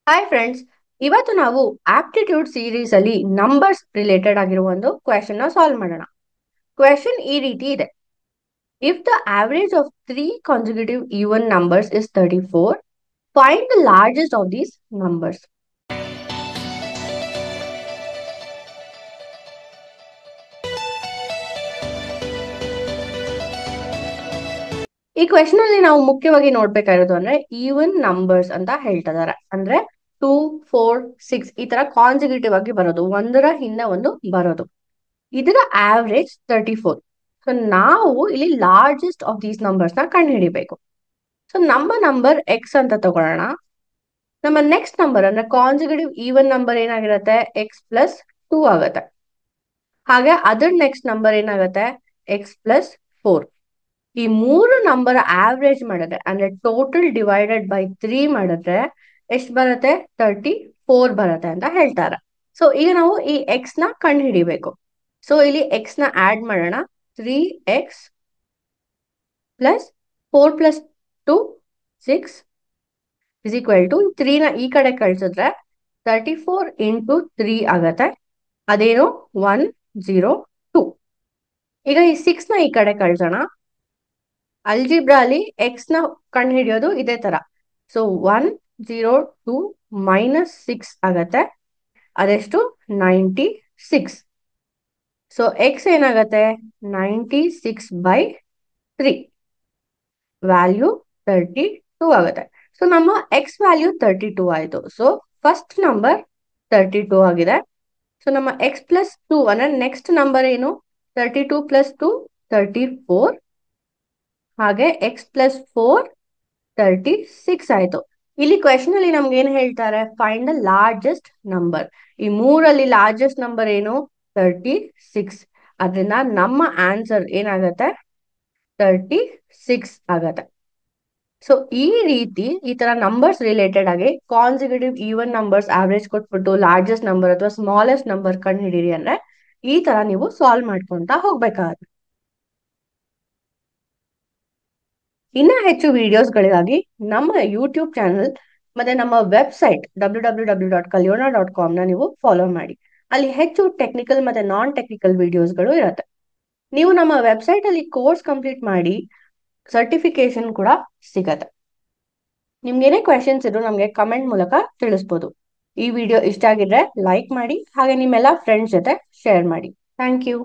Hi friends, ಇವತ್ತು ನಾವು aptitude series ಅಲ್ಲಿ ನಂಬರ್ಸ್ ರಿಲೇಟೆಡ್ ಆಗಿರುವ ಒಂದು ಕ್ವೆಶನ್ ನ ಸಾಲ್ವ್ ಮಾಡೋಣ. ಕ್ವೆಶನ್ ಈ ರೀತಿ ಇದೆ: if the average of three consecutive even numbers is 34, find the largest of these numbers. ಈ ಕ್ವೆಶನ್ ಅಲ್ಲಿ ನಾವು ಮುಖ್ಯವಾಗಿ ನೋಡ್ಬೇಕಾಗಿರೋದು ಅಂದ್ರೆ ಈವನ್ ನಂಬರ್ಸ್ ಅಂತ ಹೇಳ್ತಿದಾರೆ. ಅಂದ್ರೆ 2, 4, 6 ಈ ತರ ಕಾನ್ಸಿಕ್ಯೂಟಿವ್ ಆಗಿ ಬರೋದು, ಒಂದರ ಹಿಂದೆ ಒಂದು ಬರೋದು. ಇದರ ಆವರೇಜ್ 34. ಸೊ ನಾವು ಇಲ್ಲಿ ಲಾರ್ಜೆಸ್ಟ್ ಆಫ್ ದೀಸ್ ನಂಬರ್ಸ್ ನ ಕಂಡು ಹಿಡಿಬೇಕು. ಸೊ ನಮ್ಮ ನಂಬರ್ ಎಕ್ಸ್ ಅಂತ ತಗೊಳ್ಳೋಣ. ನಮ್ಮ ನೆಕ್ಸ್ಟ್ ನಂಬರ್ ಅಂದ್ರೆ ಕಾನ್ಸಿಕ್ಯೂಟಿವ್ ಈವನ್ ನಂಬರ್ ಏನಾಗಿರುತ್ತೆ? ಎಕ್ಸ್ ಪ್ಲಸ್ 2 ಆಗುತ್ತೆ. ಹಾಗೆ ಅದರ ನೆಕ್ಸ್ಟ್ ನಂಬರ್ ಏನಾಗುತ್ತೆ? X plus 4. ಈ ಮೂರು ನಂಬರ್ ಆವರೇಜ್ ಮಾಡಿದ್ರೆ ಅಂದ್ರೆ ಟೋಟಲ್ ಡಿವೈಡೆಡ್ ಬೈ 3 ಮಾಡಿದ್ರೆ ಎಷ್ಟು ಬರುತ್ತೆ? 34 ಬರುತ್ತೆ ಅಂತ ಹೇಳ್ತಾರೆ. ಸೊ ಈಗ ನಾವು ಈ ಎಕ್ಸ್ ನ ಕಂಡು ಹಿಡಿಬೇಕು. ಸೊ ಇಲ್ಲಿ ಎಕ್ಸ್ ನ ಆಡ್ ಮಾಡೋಣ. 3x plus 4 plus 2 6 is equal to 3 ನ ಈ ಕಡೆ ಕಳ್ಸಿದ್ರೆ 34 ಇಂಟು 3 ಆಗತ್ತೆ. ಅದೇನು? 102. ಈಗ ಈ 6 ನ ಈ ಕಡೆ ಕಳ್ಸೋಣ. ಅಲ್ಜಿಬ್ರಾ ಅಲ್ಲಿ ಎಕ್ಸ್ ನ ಕಂಡು ಹಿಡಿಯೋದು ಇದೇ ತರ. ಸೊ 102 ಮೈನಸ್ 6 ಆಗತ್ತೆ. ಅದೆಷ್ಟು? 96. ಸೊ ಎಕ್ಸ್ ಏನಾಗತ್ತೆ? 96/3. ವ್ಯಾಲ್ಯೂ 32 ಆಗುತ್ತೆ. ಸೊ ನಮ್ಮ ಎಕ್ಸ್ ವ್ಯಾಲ್ಯೂ 32 ಆಯ್ತು. ಸೊ ಫಸ್ಟ್ ನಂಬರ್ 32 ಆಗಿದೆ. ಸೊ ನಮ್ಮ ಎಕ್ಸ್ ಪ್ಲಸ್ 2 ಅಂದ್ರೆ ನೆಕ್ಸ್ಟ್ ನಂಬರ್ ಏನು? 32 ಪ್ಲಸ್ 2 34. ಹಾಗೆ ಎಕ್ಸ್ ಪ್ಲಸ್ 4 36 ಆಯ್ತು. ಇಲ್ಲಿ ಕ್ವೆಶನ್ ಅಲ್ಲಿ ನಮ್ಗೆ ಏನ್ ಹೇಳ್ತಾರೆ? Find the largest number. ಈ ಮೂರಲ್ಲಿ ಲಾರ್ಜೆಸ್ಟ್ ನಂಬರ್ ಏನು? 36. ಅದರಿಂದ ನಮ್ಮ ಆನ್ಸರ್ ಏನಾಗತ್ತೆ? 36 ಆಗತ್ತೆ. ಸೊ ಈ ರೀತಿ ಈ ತರ ನಂಬರ್ಸ್ ರಿಲೇಟೆಡ್ ಆಗಿ ಕಾನ್ಸಿಕ್ಯೂಟಿವ್ ಈವನ್ ನಂಬರ್ಸ್ ಆವರೇಜ್ ಕೊಟ್ಬಿಟ್ಟು ಲಾರ್ಜೆಸ್ಟ್ ನಂಬರ್ ಅಥವಾ ಸ್ಮಾಲೆಸ್ಟ್ ನಂಬರ್ ಕಂಡು ಹಿಡೀರಿ ಅಂದ್ರೆ ಈ ತರ ನೀವು ಸಾಲ್ವ್ ಮಾಡ್ಕೊಂತ ಹೋಗ್ಬೇಕಾಗತ್ತೆ. ಇನ್ನ ಹೆಚ್ಚು ವಿಡಿಯೋಸ್ಗಳಿಗಾಗಿ ನಮ್ಮ ಯೂಟ್ಯೂಬ್ ಚಾನಲ್ ಮತ್ತೆ ನಮ್ಮ ವೆಬ್ಸೈಟ್ www.kalyona.com ನ ನೀವು ಫಾಲೋ ಮಾಡಿ. ಅಲ್ಲಿ ಹೆಚ್ಚು ಟೆಕ್ನಿಕಲ್ ಮತ್ತೆ ನಾನ್ ಟೆಕ್ನಿಕಲ್ ವಿಡಿಯೋಸ್ಗಳು ಇರುತ್ತೆ. ನೀವು ನಮ್ಮ ವೆಬ್ಸೈಟ್ ಅಲ್ಲಿ ಕೋರ್ಸ್ ಕಂಪ್ಲೀಟ್ ಮಾಡಿ ಸರ್ಟಿಫಿಕೇಶನ್ ಕೂಡ ಸಿಗತ್ತೆ. ನಿಮ್ಗೇನೇ ಕ್ವೆಶನ್ಸ್ ಇದ್ರು ನಮ್ಗೆ ಕಮೆಂಟ್ ಮೂಲಕ ತಿಳಿಸ್ಬೋದು. ಈ ವಿಡಿಯೋ ಇಷ್ಟ ಆಗಿದ್ರೆ ಲೈಕ್ ಮಾಡಿ, ಹಾಗೆ ನಿಮ್ಮೆಲ್ಲ ಫ್ರೆಂಡ್ಸ್ ಜೊತೆ ಶೇರ್ ಮಾಡಿ. Thank you.